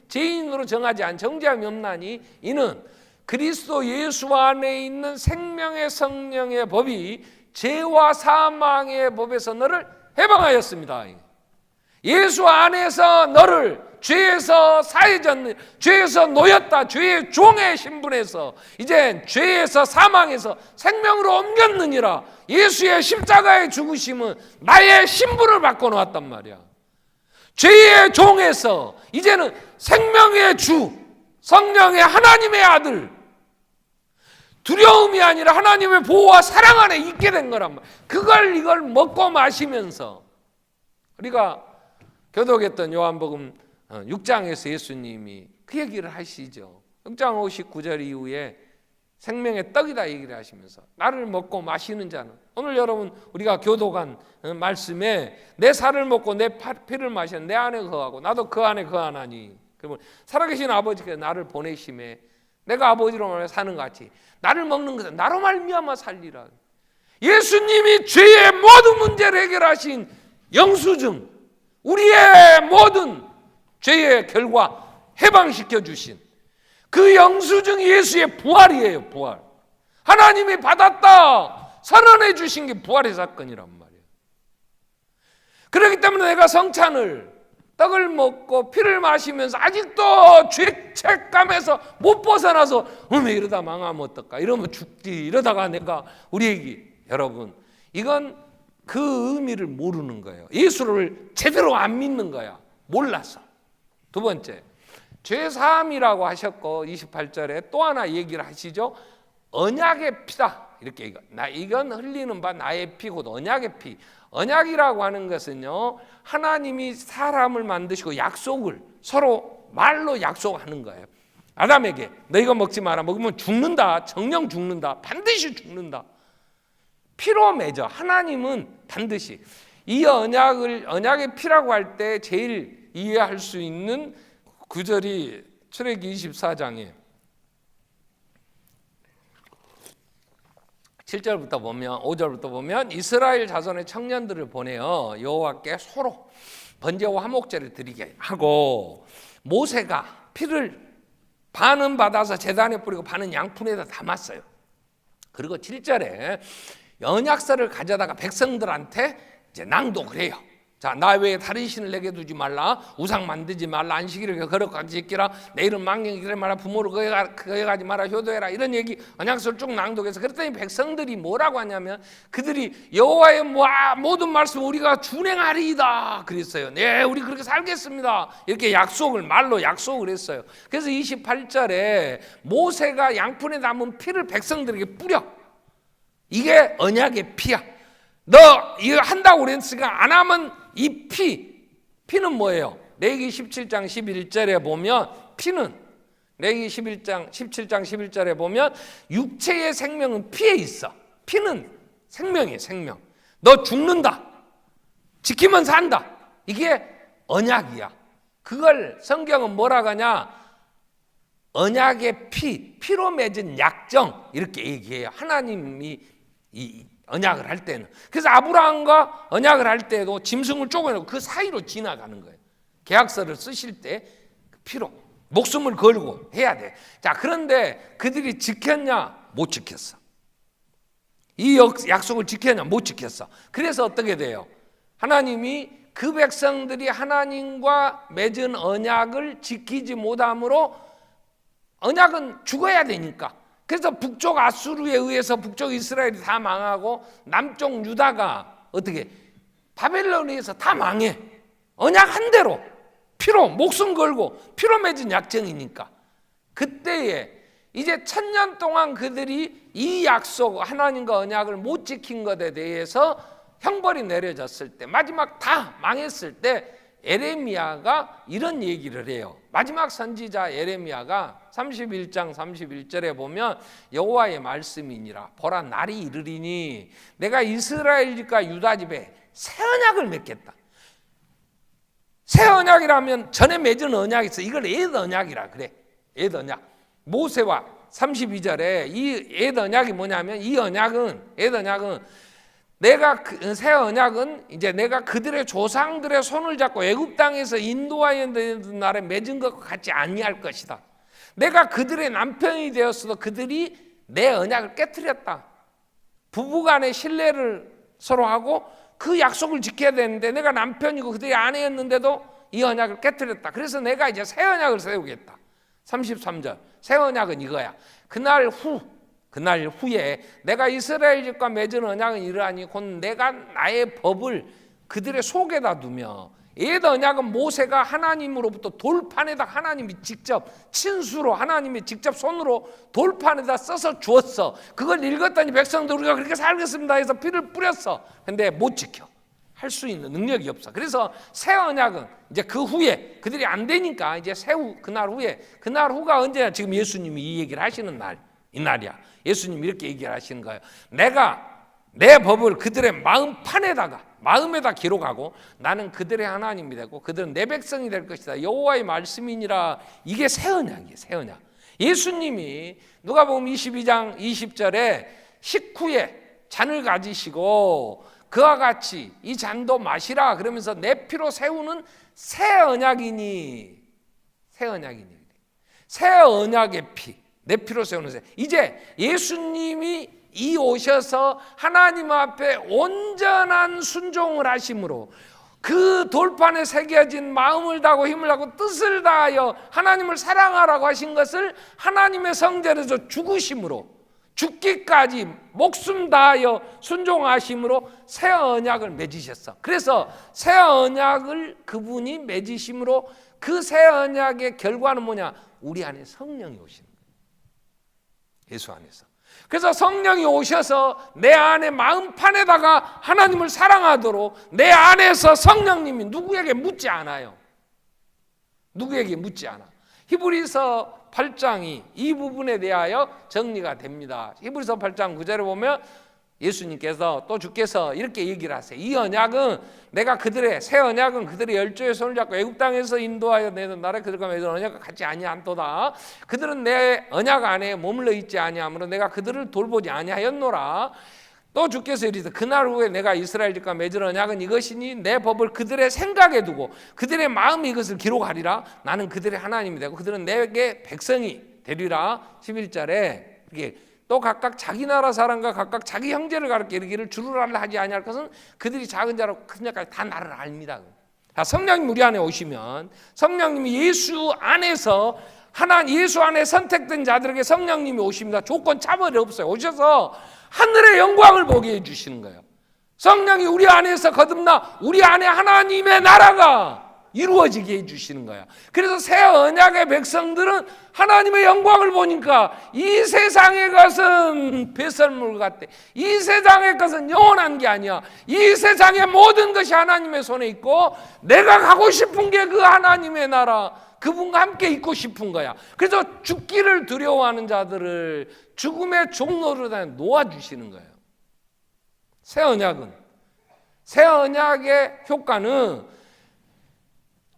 죄인으로 정하지 않은 정죄함이 없나니 이는 그리스도 예수 안에 있는 생명의 성령의 법이 죄와 사망의 법에서 너를 해방하였습니다. 예수 안에서 너를 죄에서 사해졌는, 죄에서 놓였다, 죄의 종의 신분에서 이제 죄에서 사망에서 생명으로 옮겼느니라. 예수의 십자가의 죽으심은 나의 신분을 바꿔놓았단 말이야. 죄의 종에서 이제는 생명의 주, 성령의 하나님의 아들, 두려움이 아니라 하나님의 보호와 사랑 안에 있게 된 거란 말이야. 이걸 먹고 마시면서 우리가 교독했던 요한복음 6장에서 예수님이 그 얘기를 하시죠. 6장 59절 이후에 생명의 떡이다 얘기를 하시면서 나를 먹고 마시는 자는, 오늘 여러분 우리가 교독한 말씀에 내 살을 먹고 내 피를 마시는 내 안에 거하고 나도 그 안에 거하나니, 그러면 살아계신 아버지께서 나를 보내심에 내가 아버지로 말하며 사는 것 같이 나를 먹는 것은 나로 말미암아 살리라. 예수님이 죄의 모든 문제를 해결하신 영수증, 우리의 모든 죄의 결과 해방시켜 주신 그 영수증이 예수의 부활이에요. 부활. 하나님이 받았다 선언해 주신 게 부활의 사건이란 말이에요. 그렇기 때문에 내가 성찬을 떡을 먹고 피를 마시면서 아직도 죄책감에서 못 벗어나서 이러다 망하면 어떨까, 이러면 죽지, 이러다가 내가 우리 얘기, 여러분 이건 그 의미를 모르는 거예요. 예수를 제대로 안 믿는 거야. 몰라서. 두 번째, 죄사함이라고 하셨고 28절에 또 하나 얘기를 하시죠. 언약의 피다. 이렇게 이건 흘리는 바 나의 피고 언약의 피. 언약이라고 하는 것은요, 하나님이 사람을 만드시고 약속을 서로 말로 약속하는 거예요. 아담에게 너 이거 먹지 마라. 먹으면 죽는다. 정령 죽는다. 반드시 죽는다. 피로 맺어. 하나님은 반드시 이 언약의 피라고 할 때 제일 이해할 수 있는 구절이 출애기 24장에 7절부터 보면 5절부터 보면 이스라엘 자손의 청년들을 보내어 여호와께 소로 번제와 화목제를 드리게 하고, 모세가 피를 반은 받아서 제단에 뿌리고 반은 양푼에다 담았어요. 그리고 7절에 언약서를 가져다가 백성들한테 이제 낭독을 해요. 자, 나 외에 다른 신을 내게 두지 말라. 우상 만들지 말라. 안식일을 거룩하게 지키라. 내 이름 망령이라 말라. 부모를 거역하지 마라. 효도해라. 이런 얘기 언약서를 쭉 낭독해서 그랬더니 백성들이 뭐라고 하냐면 그들이 여호와의 모든 말씀 우리가 준행하리이다 그랬어요. 네, 우리 그렇게 살겠습니다. 이렇게 말로 약속을 했어요. 그래서 28절에 모세가 양푼에 담은 피를 백성들에게 뿌려. 이게 언약의 피야. 너 이거 한다고 그랬으니까 안 하면 이 피는 뭐예요? 레위기 17장 11절에 보면 피는 레위기 17장 11절에 보면 육체의 생명은 피에 있어. 피는 생명이에요. 생명. 너 죽는다. 지키면 산다. 이게 언약이야. 그걸 성경은 뭐라고 하냐? 언약의 피로 맺은 약정 이렇게 얘기해요. 하나님이 이 언약을 할 때는. 그래서 아브라함과 언약을 할 때도 짐승을 쪼개놓고 그 사이로 지나가는 거예요. 계약서를 쓰실 때 피로 목숨을 걸고 해야 돼. 자, 그런데 그들이 지켰냐? 못 지켰어. 이 약속을 지켰냐? 못 지켰어. 그래서 어떻게 돼요? 하나님이 그 백성들이 하나님과 맺은 언약을 지키지 못함으로 언약은 죽어야 되니까. 그래서 북쪽 아수르에 의해서 북쪽 이스라엘이 다 망하고 남쪽 유다가 어떻게 바벨론에 의해서 다 망해. 언약 한 대로 피로 목숨 걸고 피로 맺은 약정이니까. 그때에 이제 1000년 동안 그들이 이 약속 하나님과 언약을 못 지킨 것에 대해서 형벌이 내려졌을 때 마지막 다 망했을 때 에레미야가 이런 얘기를 해요. 마지막 선지자 에레미야가 31장 31절에 보면 여호와의 말씀이니라. 보라, 날이 이르리니 내가 이스라엘 집과 유다 집에 새 언약을 맺겠다. 새 언약이라면 전에 맺은 언약이 있어. 이걸 옛 언약이라 그래. 옛 언약. 모세와 32절에 이 옛 언약이 뭐냐면 이 언약은 옛 언약은 내가 새 언약은 이제 내가 그들의 조상들의 손을 잡고 애굽 땅에서 인도하여 낸 날에 맺은 것과 같지 아니할 것이다. 내가 그들의 남편이 되었어도 그들이 내 언약을 깨트렸다. 부부간의 신뢰를 서로 하고 그 약속을 지켜야 되는데 내가 남편이고 그들이 아내였는데도 이 언약을 깨트렸다. 그래서 내가 이제 새 언약을 세우겠다. 33절 새 언약은 이거야. 그날 후에 내가 이스라엘 집과 맺은 언약은 이러하니 곧 내가 나의 법을 그들의 속에다 두며 옛 언약은 모세가 하나님으로부터 돌판에다 하나님이 직접 친수로 하나님이 직접 손으로 돌판에다 써서 주었어. 그걸 읽었더니 백성들 우리가 그렇게 살겠습니다 해서 피를 뿌렸어. 근데 못 지켜. 할 수 있는 능력이 없어. 그래서 새 언약은 이제 그 후에 그들이 안 되니까 이제 그날 후가 언제냐? 지금 예수님이 이 얘기를 하시는 날, 이 날이야. 예수님 이렇게 얘기를 하시는 거예요. 내가 내 법을 그들의 마음에다 기록하고 나는 그들의 하나님이 되고 그들은 내 백성이 될 것이다. 여호와의 말씀이니라. 이게 새 언약이에요. 새 언약. 예수님이 누가복음 22장 20절에 식후에 잔을 가지시고 그와 같이 이 잔도 마시라 그러면서 내 피로 세우는 새 언약이니 새 언약의 피 내 피로 세우는 새. 이제 예수님이 이 오셔서 하나님 앞에 온전한 순종을 하심으로 그 돌판에 새겨진 마음을 다하고 힘을 다하고 뜻을 다하여 하나님을 사랑하라고 하신 것을 하나님의 성전에서 죽으심으로 죽기까지 목숨 다하여 순종하심으로 새 언약을 맺으셨어. 그래서 새 언약을 그분이 맺으심으로 그 새 언약의 결과는 뭐냐? 우리 안에 성령이 오시는 거예요. 예수 안에서. 그래서 성령이 오셔서 내 안에 마음판에다가 하나님을 사랑하도록 내 안에서 성령님이 누구에게 묻지 않아요. 누구에게 묻지 않아. 히브리서 8장이 이 부분에 대하여 정리가 됩니다. 히브리서 8장 9절에 보면 예수님께서 또 주께서 이렇게 얘기를 하세요. 이 언약은 내가 새 언약은 그들의 열조의 손을 잡고 애굽 땅에서 인도하여 내는 나라 그들과 맺은 언약과 같지 아니한도다. 그들은 내 언약 안에 머물러 있지 아니하므로 내가 그들을 돌보지 아니하였노라. 또 주께서 이르시되 그날 후에 내가 이스라엘 집과 맺은 언약은 이것이니 내 법을 그들의 생각에 두고 그들의 마음이 이것을 기록하리라. 나는 그들의 하나님이 되고 그들은 내게 백성이 되리라. 11절에 이렇게 또 각각 자기 나라 사람과 각각 자기 형제를 가르쳐 이르기를 주를 알라 하지 아니할 것은 그들이 작은 자라고 큰 자까지 다 나를 압니다. 성령님 우리 안에 오시면 성령님이 예수 안에서 예수 안에 선택된 자들에게 성령님이 오십니다. 조건 차별이 없어요. 오셔서 하늘의 영광을 보게 해주시는 거예요. 성령이 우리 안에서 거듭나 우리 안에 하나님의 나라가 이루어지게 해주시는 거야. 그래서 새 언약의 백성들은 하나님의 영광을 보니까 이 세상의 것은 배설물 같대. 이 세상의 것은 영원한 게 아니야. 이 세상의 모든 것이 하나님의 손에 있고 내가 가고 싶은 게 그 하나님의 나라, 그분과 함께 있고 싶은 거야. 그래서 죽기를 두려워하는 자들을 죽음의 종로로 놓아주시는 거예요. 새 언약의 효과는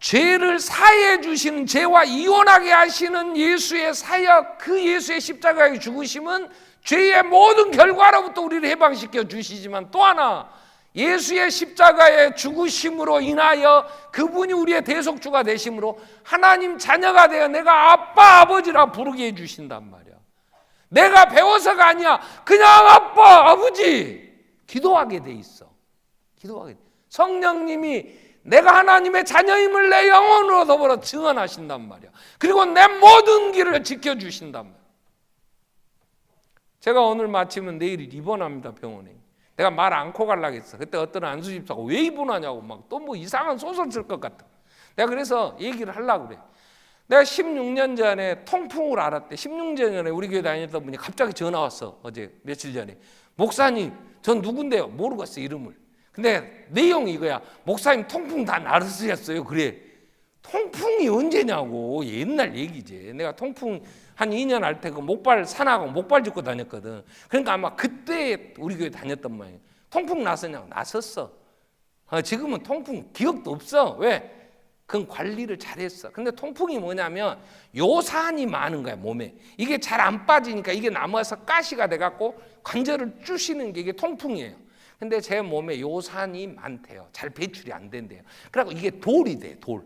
죄를 사해 주시는, 죄와 이혼하게 하시는 예수의 사역, 그 예수의 십자가의 죽으심은 죄의 모든 결과로부터 우리를 해방시켜 주시지만 또 하나 예수의 십자가의 죽으심으로 인하여 그분이 우리의 대속주가 되심으로 하나님 자녀가 되어 내가 아빠 아버지라 부르게 해주신단 말이야. 내가 배워서가 아니야. 그냥 아빠 아버지 기도하게 돼 있어. 기도하게 돼. 성령님이 내가 하나님의 자녀임을 내 영혼으로 더불어 증언하신단 말이야. 그리고 내 모든 길을 지켜주신단 말이야. 제가 오늘 마치면 내일 입원합니다, 병원에. 내가 말 않고 가려고 했어. 그때 어떤 안수집사가 왜 입원하냐고 막 또 뭐 이상한 소설 쓸 것 같아. 내가 그래서 얘기를 하려고 그래. 내가 16년 전에 통풍을 알았대. 16년 전에 우리 교회 다녔던 분이 갑자기 전화 왔어. 어제 며칠 전에. 목사님, 전 누군데요? 모르겠어, 이름을. 근데 내용이 이거야. 목사님 통풍 다 나으셨어요. 그래. 통풍이 언제냐고. 옛날 얘기지. 내가 통풍 한 2년 할 때 그 목발 산하고 목발 짚고 다녔거든. 그러니까 아마 그때 우리 교회 다녔던 모양이야. 통풍 났었냐고. 났었어. 지금은 통풍 기억도 없어. 왜? 그건 관리를 잘했어. 근데 통풍이 뭐냐면 요산이 많은 거야, 몸에. 이게 잘 안 빠지니까 이게 남아서 가시가 돼갖고 관절을 쭈시는 게 이게 통풍이에요. 근데 제 몸에 요산이 많대요. 잘 배출이 안 된대요. 그래서 이게 돌이 돼, 돌.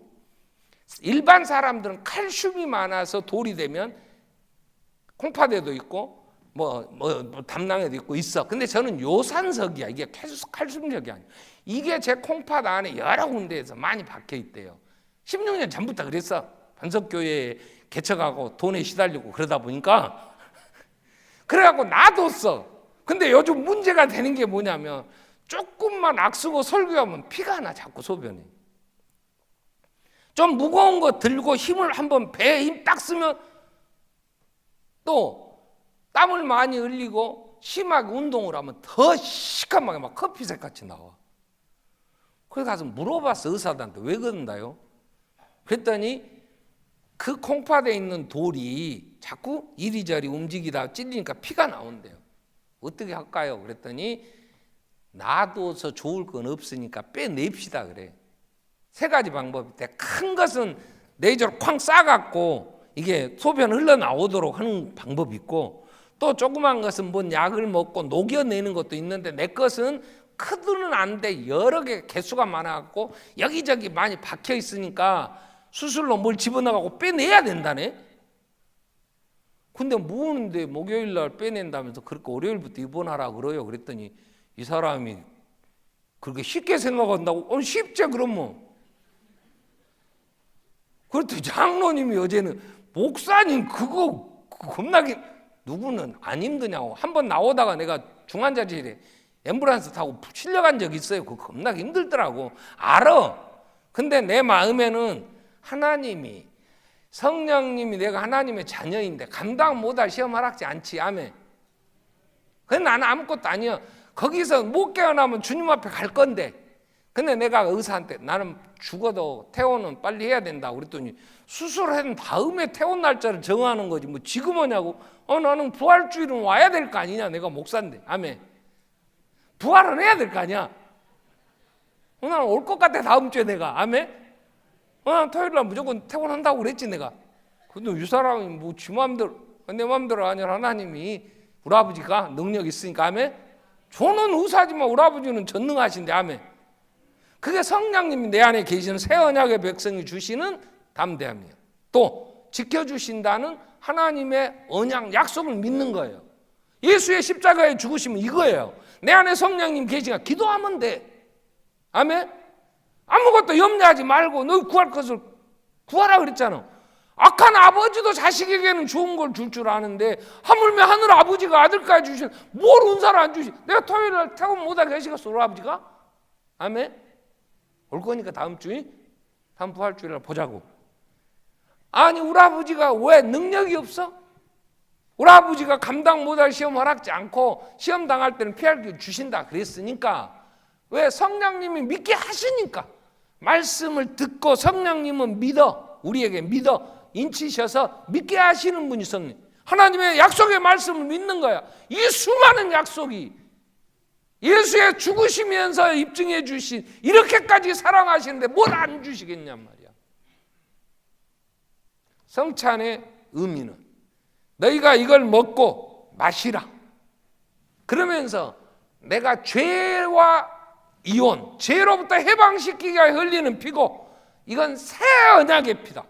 일반 사람들은 칼슘이 많아서 돌이 되면 콩팥에도 있고 담낭에도 있고 있어. 근데 저는 요산석이야. 이게 칼슘석이 아니야. 이게 제 콩팥 안에 여러 군데에서 많이 박혀 있대요. 16년 전부터 그랬어. 반석교회에 개척하고 돈에 시달리고 그러다 보니까 그래갖고 놔뒀어. 근데 요즘 문제가 되는 게 뭐냐면 조금만 악쓰고 설교하면 피가 나, 자꾸 소변이. 좀 무거운 거 들고 힘을 한번 배에 힘 딱 쓰면 또 땀을 많이 흘리고 심하게 운동을 하면 더 시커멓게 막 커피색 같이 나와. 그래서 가서 물어봤어, 의사들한테. 왜 그런다요? 그랬더니 그 콩팥에 있는 돌이 자꾸 이리저리 움직이다 찔리니까 피가 나온대요. 어떻게 할까요? 그랬더니 놔둬서 좋을 건 없으니까 빼냅시다 그래. 세 가지 방법이 있대. 큰 것은 레이저로 쾅 쏴갖고 이게 소변 흘러나오도록 하는 방법이 있고, 또 조그만 것은 뭔 약을 먹고 녹여내는 것도 있는데, 내 것은 크드는 안 돼. 여러 개 개수가 많아갖고 여기저기 많이 박혀 있으니까 수술로 뭘 집어넣어갖고 빼내야 된다네. 근데 뭐하는데 목요일 날 빼낸다면서 그렇게 월요일부터 입원하라 그래요. 그랬더니 이 사람이 그렇게 쉽게 생각한다고? 쉽지 그러면. 그랬더니 장로님이 어제는 목사님 그거 겁나게 누구는 안 힘드냐고. 한번 나오다가 내가 중환자실에 앰뷸런스 타고 실려간 적 있어요. 그거 겁나게 힘들더라고. 알아. 근데 내 마음에는 하나님이, 성령님이 내가 하나님의 자녀인데 감당 못할 시험 허락지 않지. 아멘. 그래서 나는 아무것도 아니야. 거기서 못 깨어나면 주님 앞에 갈 건데. 근데 내가 의사한테 나는 죽어도 퇴원은 빨리 해야 된다 그랬더니 수술한 다음에 퇴원 날짜를 정하는 거지 뭐 지금 오냐고. 나는 부활주일은 와야 될 거 아니냐. 내가 목사인데. 아멘. 부활은 해야 될 거 아니야. 나는 올 것 같아 다음 주에 내가. 아멘. 토요일 날 무조건 퇴원한다고 그랬지 내가. 근데 이 사람이 뭐 지 마음대로, 내 마음대로 아니라 하나님이 우리 아버지가 능력 있으니까. 아멘. 저는 의사지만 우리 아버지는 전능하신데. 아멘. 그게 성령님이 내 안에 계시는 새 언약의 백성이 주시는 담대함이에요. 또 지켜주신다는 하나님의 언약 약속을 믿는 거예요. 예수의 십자가에 죽으시면 이거예요. 내 안에 성령님 계시가 기도하면 돼. 아멘. 아무것도 염려하지 말고 너 구할 것을 구하라 그랬잖아. 악한 아버지도 자식에게는 좋은 걸 줄 줄 아는데 하물며 하늘 아버지가 아들까지 주실 뭘 은사를 안 주시? 내가 토요일 날 퇴근 못하게 하시겠어 우리 아버지가? 아멘. 올 거니까 다음 주에 다음 부활주일날 보자고. 아니 우리 아버지가 왜 능력이 없어? 우리 아버지가 감당 못할 시험 허락지 않고 시험 당할 때는 피할 길 주신다 그랬으니까 왜 성령님이 믿게 하시니까 말씀을 듣고 성령님은 믿어 우리에게 믿어 인치셔서 믿게 하시는 분이 성령. 하나님의 약속의 말씀을 믿는 거야. 이 수많은 약속이 예수의 죽으시면서 입증해 주신 이렇게까지 사랑하시는데 뭘 안 주시겠냔 말이야. 성찬의 의미는 너희가 이걸 먹고 마시라. 그러면서 내가 죄와 이혼, 죄로부터 해방시키기 위해 흘리는 피고 이건 새 언약의 피다.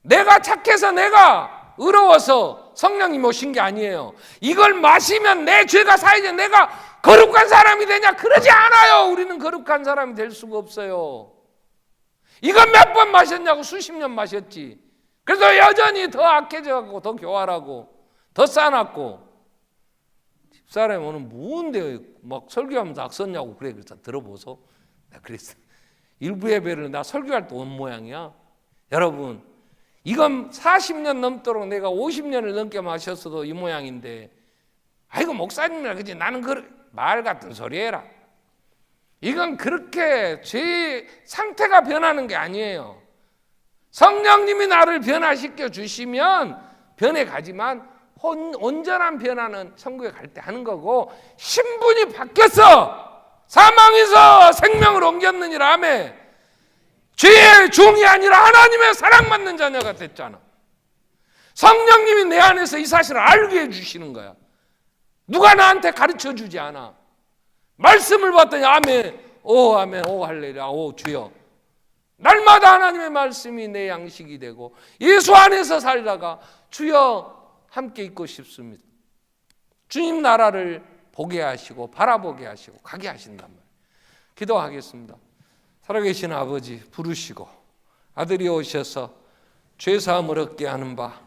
내가 착해서 내가 의로워서 성령님 오신 게 아니에요. 이걸 마시면 내 죄가 사이제 내가 거룩한 사람이 되냐? 그러지 않아요. 우리는 거룩한 사람이 될 수가 없어요. 이건 몇 번 마셨냐고? 수십 년 마셨지. 그래서 여전히 더 악해져가고 더 교활하고 더 싸놨고 집사람이 오늘 뭔데 막 설교하면서 악썼냐고 그래. 그래서 들어보소. 나 그랬어. 일부 예배를 나 설교할 때 온 모양이야. 여러분 이건 40년 넘도록 내가 50년을 넘게 마셨어도 이 모양인데 아이고 목사님이라 그지 나는 말 같은 소리 해라. 이건 그렇게 제 상태가 변하는 게 아니에요. 성령님이 나를 변화시켜 주시면 변해가지만 온전한 변화는 천국에 갈 때 하는 거고 신분이 바뀌었어. 사망에서 생명으로 옮겼느니라. 아멘. 죄의 종이 아니라 하나님의 사랑받는 자녀가 됐잖아. 성령님이 내 안에서 이 사실을 알게 해주시는 거야. 누가 나한테 가르쳐 주지 않아. 말씀을 봤더니 아멘, 오 아멘, 오 할렐루야, 오 주여. 날마다 하나님의 말씀이 내 양식이 되고 예수 안에서 살다가 주여 함께 있고 싶습니다. 주님 나라를 보게 하시고 바라보게 하시고 가게 하신단 말이에요. 기도하겠습니다. 살아계신 아버지 부르시고 아들이 오셔서 죄사함을 얻게 하는 바